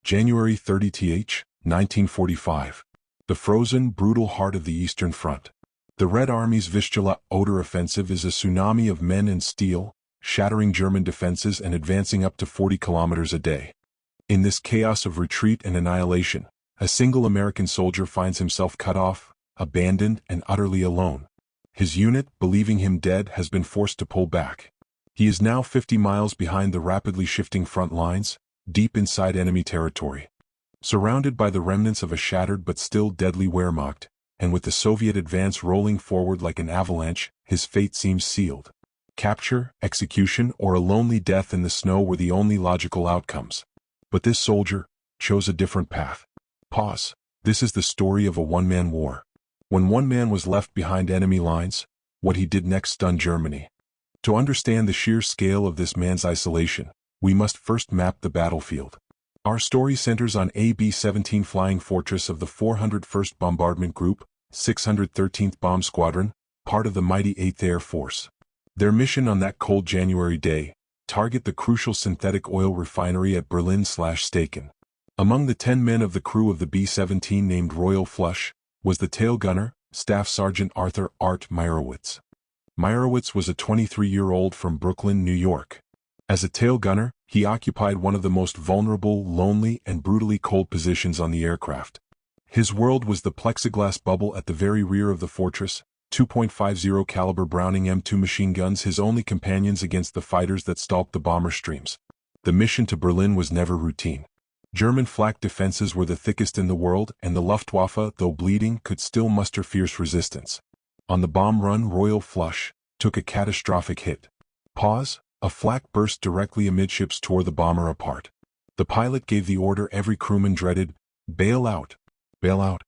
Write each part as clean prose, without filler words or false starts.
January 30th, 1945. The frozen, brutal heart of the Eastern Front. The Red Army's Vistula Oder Offensive is a tsunami of men and steel, shattering German defenses and advancing up to 40 kilometers a day. In this chaos of retreat and annihilation, a single American soldier finds himself cut off, abandoned, and utterly alone. His unit, believing him dead, has been forced to pull back. He is now 50 miles behind the rapidly shifting front lines, deep inside enemy territory. Surrounded by the remnants of a shattered but still deadly Wehrmacht, and with the Soviet advance rolling forward like an avalanche, his fate seems sealed. Capture, execution, or a lonely death in the snow were the only logical outcomes. But this soldier chose a different path. Pause. This is the story of a one-man war. When one man was left behind enemy lines, what he did next stunned Germany. To understand the sheer scale of this man's isolation, we must first map the battlefield. Our story centers on a B-17 Flying Fortress of the 401st Bombardment Group, 613th Bomb Squadron, part of the mighty 8th Air Force. Their mission on that cold January day: target the crucial synthetic oil refinery at Berlin/Staaken. Among the 10 men of the crew of the B-17 named Royal Flush, was the tail gunner, Staff Sergeant Arthur "Art" Meyerowitz. Meyerowitz was a 23-year-old from Brooklyn, New York. As a tail gunner, he occupied one of the most vulnerable, lonely, and brutally cold positions on the aircraft. His world was the plexiglass bubble at the very rear of the fortress, 2.50 caliber Browning M2 machine guns his only companions against the fighters that stalked the bomber streams. The mission to Berlin was never routine. German flak defenses were the thickest in the world, and the Luftwaffe, though bleeding, could still muster fierce resistance. On the bomb run, Royal Flush took a catastrophic hit. Pause. A flak burst directly amidships tore the bomber apart. The pilot gave the order every crewman dreaded: bail out, bail out.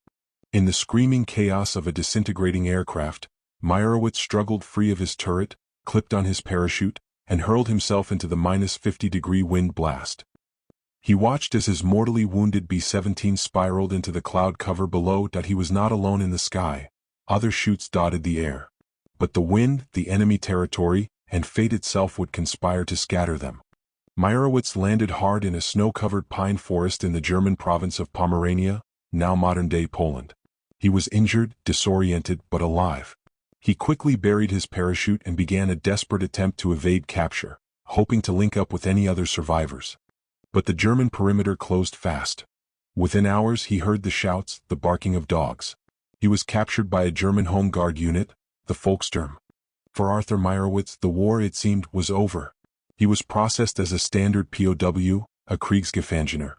In the screaming chaos of a disintegrating aircraft, Meyerowitz struggled free of his turret, clipped on his parachute, and hurled himself into the -50-degree wind blast. He watched as his mortally wounded B-17 spiraled into the cloud cover below. He was not alone in the sky. Other chutes dotted the air. But the wind, the enemy territory, and fate itself would conspire to scatter them. Meyerowitz landed hard in a snow-covered pine forest in the German province of Pomerania, now modern-day Poland. He was injured, disoriented, but alive. He quickly buried his parachute and began a desperate attempt to evade capture, hoping to link up with any other survivors. But the German perimeter closed fast. Within hours he heard the shouts, the barking of dogs. He was captured by a German Home Guard unit, the Volkssturm. For Arthur Meyerowitz, the war, it seemed, was over. He was processed as a standard POW, a Kriegsgefangener.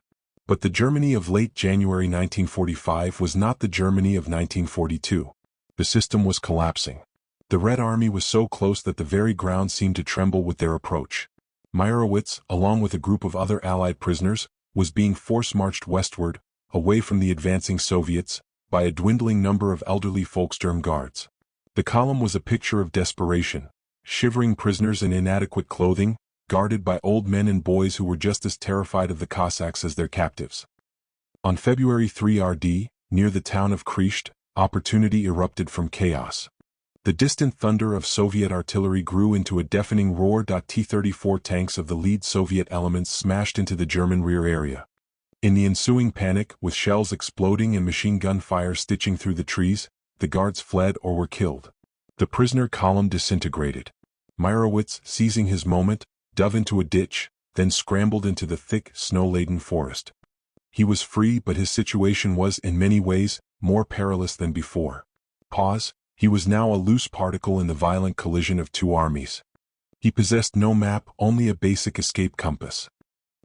But the Germany of late January 1945 was not the Germany of 1942. The system was collapsing. The Red Army was so close that the very ground seemed to tremble with their approach. Meyerowitz, along with a group of other Allied prisoners, was being force-marched westward, away from the advancing Soviets, by a dwindling number of elderly Volkssturm guards. The column was a picture of desperation: shivering prisoners in inadequate clothing, guarded by old men and boys who were just as terrified of the Cossacks as their captives. On February 3 RD, near the town of Kriecht, opportunity erupted from chaos. The distant thunder of Soviet artillery grew into a deafening roar. T-34 tanks of the lead Soviet elements smashed into the German rear area. In the ensuing panic, with shells exploding and machine gun fire stitching through the trees, the guards fled or were killed. The prisoner column disintegrated. Meyerowitz, seizing his moment, dove into a ditch, then scrambled into the thick, snow-laden forest. He was free, but his situation was, in many ways, more perilous than before. Pause. He was now a loose particle in the violent collision of two armies. He possessed no map, only a basic escape compass.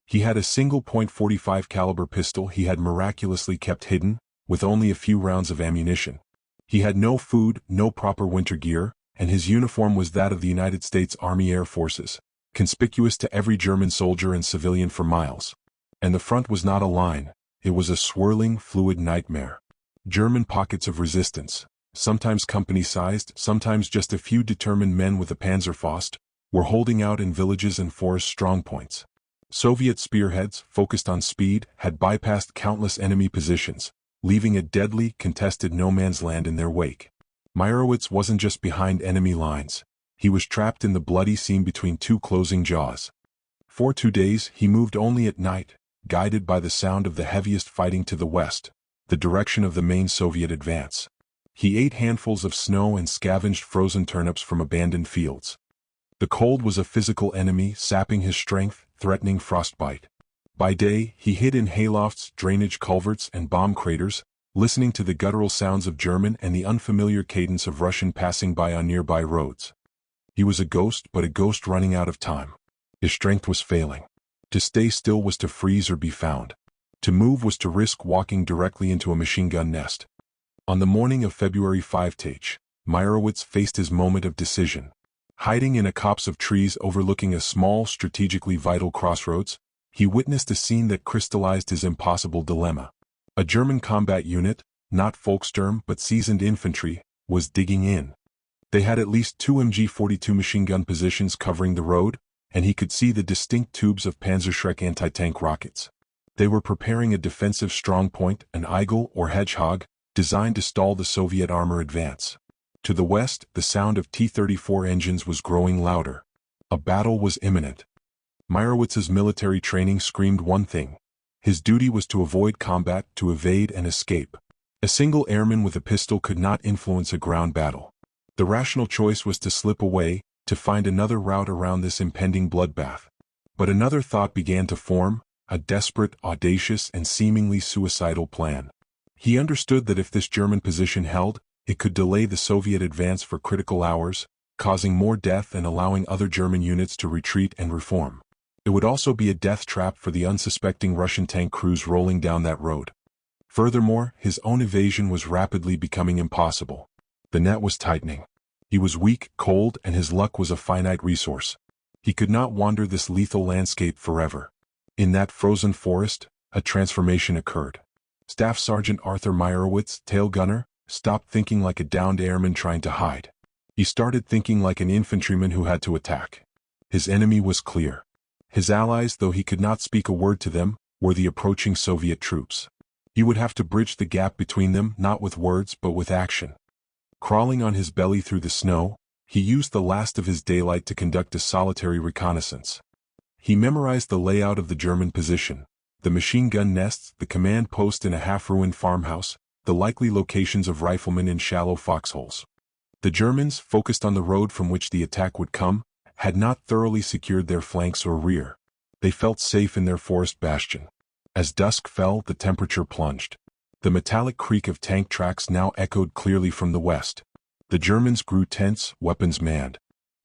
He had a single .45 caliber pistol he had miraculously kept hidden, with only a few rounds of ammunition. He had no food, no proper winter gear, and his uniform was that of the United States Army Air Forces, conspicuous to every German soldier and civilian for miles. And the front was not a line, it was a swirling, fluid nightmare. German pockets of resistance, sometimes company-sized, sometimes just a few determined men with a Panzerfaust, were holding out in villages and forest strongpoints. Soviet spearheads, focused on speed, had bypassed countless enemy positions, leaving a deadly, contested no-man's land in their wake. Meyerowitz wasn't just behind enemy lines. He was trapped in the bloody seam between two closing jaws. For 2 days he moved only at night, guided by the sound of the heaviest fighting to the west, the direction of the main Soviet advance. He ate handfuls of snow and scavenged frozen turnips from abandoned fields. The cold was a physical enemy, sapping his strength, threatening frostbite. By day, he hid in haylofts, drainage culverts, and bomb craters, listening to the guttural sounds of German and the unfamiliar cadence of Russian passing by on nearby roads. He was a ghost, but a ghost running out of time. His strength was failing. To stay still was to freeze or be found. To move was to risk walking directly into a machine gun nest. On the morning of February 5, Meyerowitz faced his moment of decision. Hiding in a copse of trees overlooking a small, strategically vital crossroads, he witnessed a scene that crystallized his impossible dilemma. A German combat unit, not Volkssturm but seasoned infantry, was digging in. They had at least 2 MG-42 machine gun positions covering the road, and he could see the distinct tubes of Panzerschreck anti-tank rockets. They were preparing a defensive strongpoint, an eagle or hedgehog, designed to stall the Soviet armor advance. To the west, the sound of T-34 engines was growing louder. A battle was imminent. Meyerowitz's military training screamed one thing. His duty was to avoid combat, to evade and escape. A single airman with a pistol could not influence a ground battle. The rational choice was to slip away, to find another route around this impending bloodbath. But another thought began to form, a desperate, audacious, and seemingly suicidal plan. He understood that if this German position held, it could delay the Soviet advance for critical hours, causing more death and allowing other German units to retreat and reform. It would also be a death trap for the unsuspecting Russian tank crews rolling down that road. Furthermore, his own evasion was rapidly becoming impossible. The net was tightening. He was weak, cold, and his luck was a finite resource. He could not wander this lethal landscape forever. In that frozen forest, a transformation occurred. Staff Sergeant Arthur Meyerowitz, tail gunner, stopped thinking like a downed airman trying to hide. He started thinking like an infantryman who had to attack. His enemy was clear. His allies, though he could not speak a word to them, were the approaching Soviet troops. He would have to bridge the gap between them, not with words but with action. Crawling on his belly through the snow, he used the last of his daylight to conduct a solitary reconnaissance. He memorized the layout of the German position, the machine gun nests, the command post in a half-ruined farmhouse, the likely locations of riflemen in shallow foxholes. The Germans, focused on the road from which the attack would come, had not thoroughly secured their flanks or rear. They felt safe in their forest bastion. As dusk fell, the temperature plunged. The metallic creak of tank tracks now echoed clearly from the west. The Germans grew tense, weapons manned.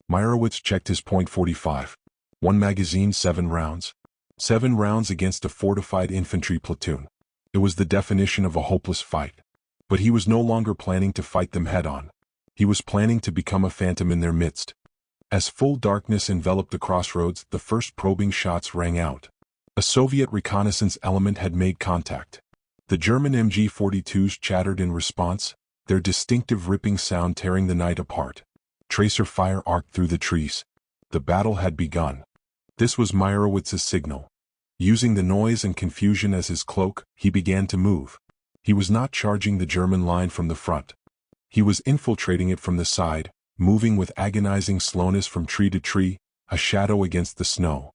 Meyerowitz checked his .45. 1 magazine, 7 rounds. 7 rounds against a fortified infantry platoon. It was the definition of a hopeless fight. But he was no longer planning to fight them head-on. He was planning to become a phantom in their midst. As full darkness enveloped the crossroads, the first probing shots rang out. A Soviet reconnaissance element had made contact. The German MG-42s chattered in response, their distinctive ripping sound tearing the night apart. Tracer fire arced through the trees. The battle had begun. This was Meyerowitz's signal. Using the noise and confusion as his cloak, he began to move. He was not charging the German line from the front. He was infiltrating it from the side, moving with agonizing slowness from tree to tree, a shadow against the snow.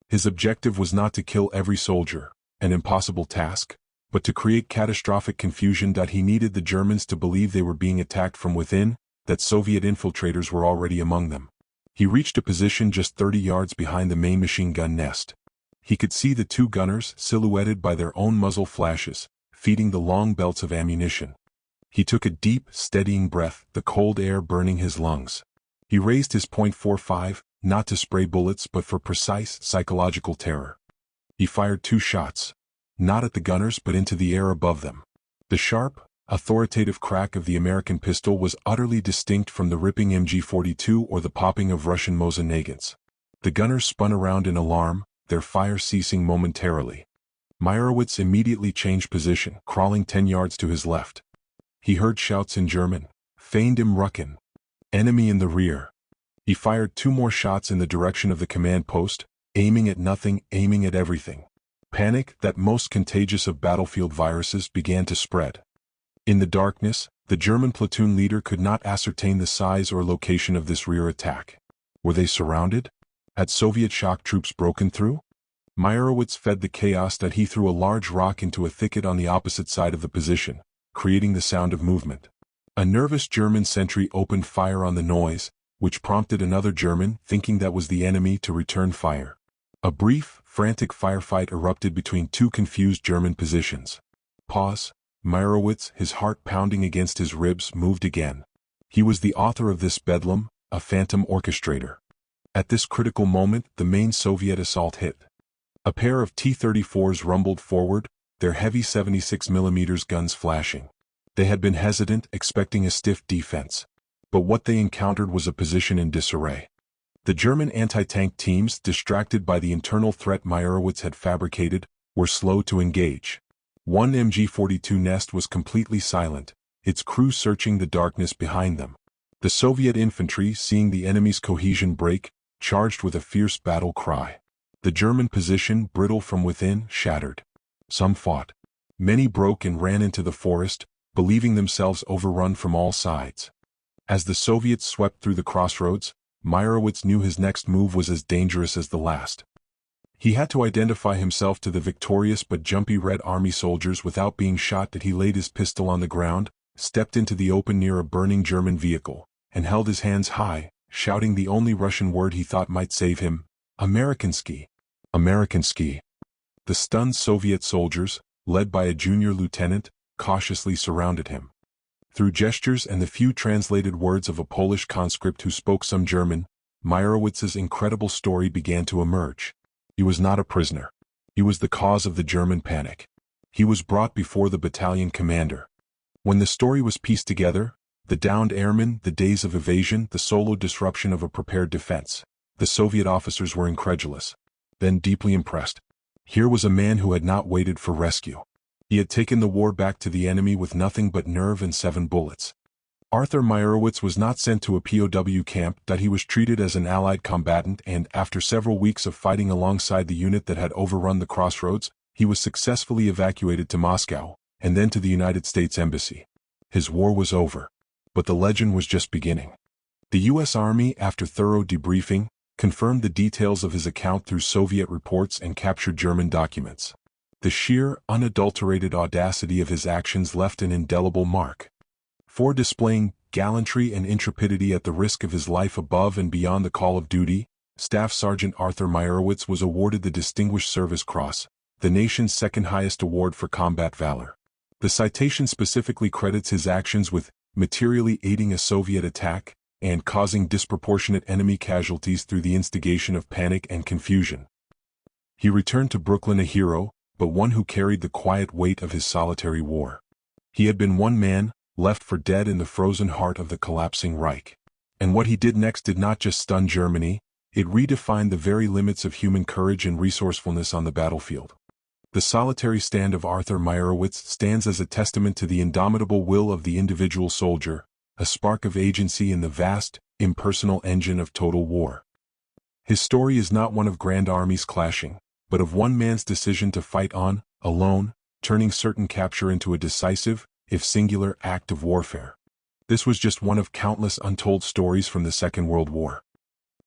His objective was not to kill every soldier, an impossible task, but to create catastrophic confusion that he needed the Germans to believe they were being attacked from within, that Soviet infiltrators were already among them. He reached a position just 30 yards behind the main machine gun nest. He could see the 2 gunners, silhouetted by their own muzzle flashes, feeding the long belts of ammunition. He took a deep, steadying breath, the cold air burning his lungs. He raised his .45, not to spray bullets but for precise, psychological terror. He fired 2 shots. Not at the gunners but into the air above them. The sharp, authoritative crack of the American pistol was utterly distinct from the ripping MG-42 or the popping of Russian Mosin-Nagants. The gunners spun around in alarm, their fire ceasing momentarily. Meyerowitz immediately changed position, crawling 10 yards to his left. He heard shouts in German, "Feind im Rücken," enemy in the rear. He fired 2 more shots in the direction of the command post, aiming at nothing, aiming at everything. Panic, that most contagious of battlefield viruses, began to spread. In the darkness, the German platoon leader could not ascertain the size or location of this rear attack. Were they surrounded? Had Soviet shock troops broken through? Meyerowitz fed the chaos that he threw a large rock into a thicket on the opposite side of the position, creating the sound of movement. A nervous German sentry opened fire on the noise, which prompted another German, thinking that was the enemy, to return fire. A brief, frantic firefight erupted between two confused German positions. Pause. Meyerowitz, his heart pounding against his ribs, moved again. He was the author of this bedlam, a phantom orchestrator. At this critical moment, the main Soviet assault hit. A pair of T-34s rumbled forward, their heavy 76mm guns flashing. They had been hesitant, expecting a stiff defense. But what they encountered was a position in disarray. The German anti-tank teams, distracted by the internal threat Meyerowitz had fabricated, were slow to engage. One MG-42 nest was completely silent, its crew searching the darkness behind them. The Soviet infantry, seeing the enemy's cohesion break, charged with a fierce battle cry. The German position, brittle from within, shattered. Some fought. Many broke and ran into the forest, believing themselves overrun from all sides. As the Soviets swept through the crossroads, Meyerowitz knew his next move was as dangerous as the last. He had to identify himself to the victorious but jumpy Red Army soldiers without being shot. He laid his pistol on the ground, stepped into the open near a burning German vehicle, and held his hands high, shouting the only Russian word he thought might save him: Amerikansky. Amerikansky. The stunned Soviet soldiers, led by a junior lieutenant, cautiously surrounded him. Through gestures and the few translated words of a Polish conscript who spoke some German, Meyerowitz's incredible story began to emerge. He was not a prisoner. He was the cause of the German panic. He was brought before the battalion commander. When the story was pieced together, the downed airmen, the days of evasion, the solo disruption of a prepared defense, the Soviet officers were incredulous, then deeply impressed. Here was a man who had not waited for rescue. He had taken the war back to the enemy with nothing but nerve and 7 bullets. Arthur Meyerowitz was not sent to a POW camp, that he was treated as an Allied combatant, and, after several weeks of fighting alongside the unit that had overrun the crossroads, he was successfully evacuated to Moscow, and then to the United States Embassy. His war was over. But the legend was just beginning. The U.S. Army, after thorough debriefing, confirmed the details of his account through Soviet reports and captured German documents. The sheer, unadulterated audacity of his actions left an indelible mark. For displaying gallantry and intrepidity at the risk of his life above and beyond the call of duty, Staff Sergeant Arthur Meyerowitz was awarded the Distinguished Service Cross, the nation's second-highest award for combat valor. The citation specifically credits his actions with materially aiding a Soviet attack and causing disproportionate enemy casualties through the instigation of panic and confusion. He returned to Brooklyn a hero, but one who carried the quiet weight of his solitary war. He had been one man, left for dead in the frozen heart of the collapsing Reich. And what he did next did not just stun Germany, it redefined the very limits of human courage and resourcefulness on the battlefield. The solitary stand of Arthur Meyerowitz stands as a testament to the indomitable will of the individual soldier, a spark of agency in the vast, impersonal engine of total war. His story is not one of grand armies clashing, but of one man's decision to fight on, alone, turning certain capture into a decisive, if singular, act of warfare. This was just one of countless untold stories from the Second World War.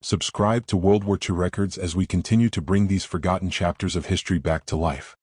Subscribe to World War II Records as we continue to bring these forgotten chapters of history back to life.